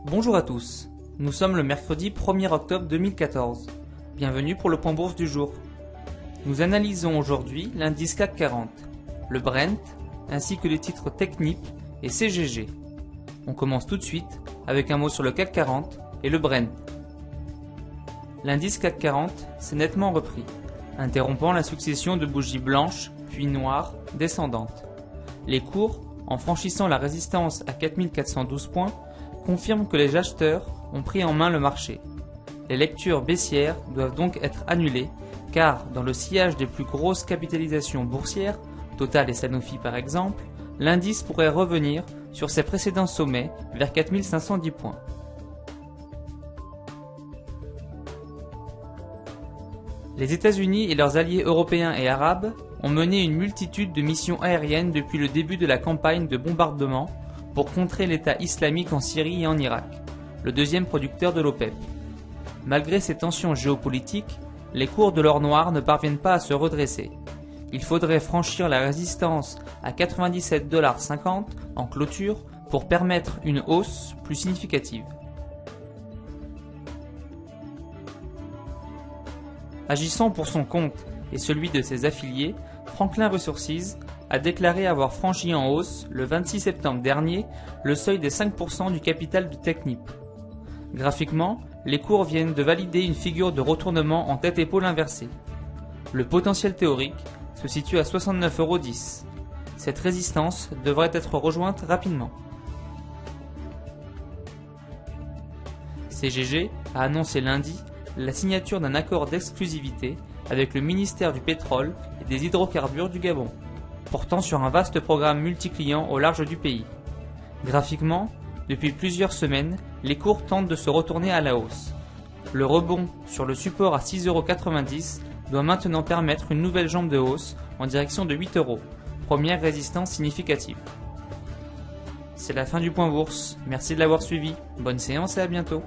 Bonjour à tous, nous sommes le mercredi 1er octobre 2014. Bienvenue pour le point bourse du jour. Nous analysons aujourd'hui l'indice CAC 40, le Brent, ainsi que les titres Technip et CGG. On commence tout de suite avec un mot sur le CAC 40 et le Brent. L'indice CAC 40 s'est nettement repris, interrompant la succession de bougies blanches puis noires descendantes. Les cours, en franchissant la résistance à 4412 points, confirment que les acheteurs ont pris en main le marché. Les lectures baissières doivent donc être annulées, car dans le sillage des plus grosses capitalisations boursières, Total et Sanofi par exemple, l'indice pourrait revenir sur ses précédents sommets vers 4510 points. Les États-Unis et leurs alliés européens et arabes ont mené une multitude de missions aériennes depuis le début de la campagne de bombardement pour contrer l'État islamique en Syrie et en Irak, le deuxième producteur de l'OPEP. Malgré ces tensions géopolitiques, les cours de l'or noir ne parviennent pas à se redresser. Il faudrait franchir la résistance à 97,50$ en clôture pour permettre une hausse plus significative. Agissant pour son compte et celui de ses affiliés, Franklin Resources a déclaré avoir franchi en hausse, le 26 septembre dernier, le seuil des 5% du capital de Technip. Graphiquement, les cours viennent de valider une figure de retournement en tête-épaule inversée. Le potentiel théorique se situe à 69,10 €. Cette résistance devrait être rejointe rapidement. CGG a annoncé lundi la signature d'un accord d'exclusivité avec le ministère du Pétrole et des Hydrocarbures du Gabon, portant sur un vaste programme multi-clients au large du pays. Graphiquement, depuis plusieurs semaines, les cours tentent de se retourner à la hausse. Le rebond sur le support à 6,90 € doit maintenant permettre une nouvelle jambe de hausse en direction de 8 €, première résistance significative. C'est la fin du point bourse, merci de l'avoir suivi, bonne séance et à bientôt.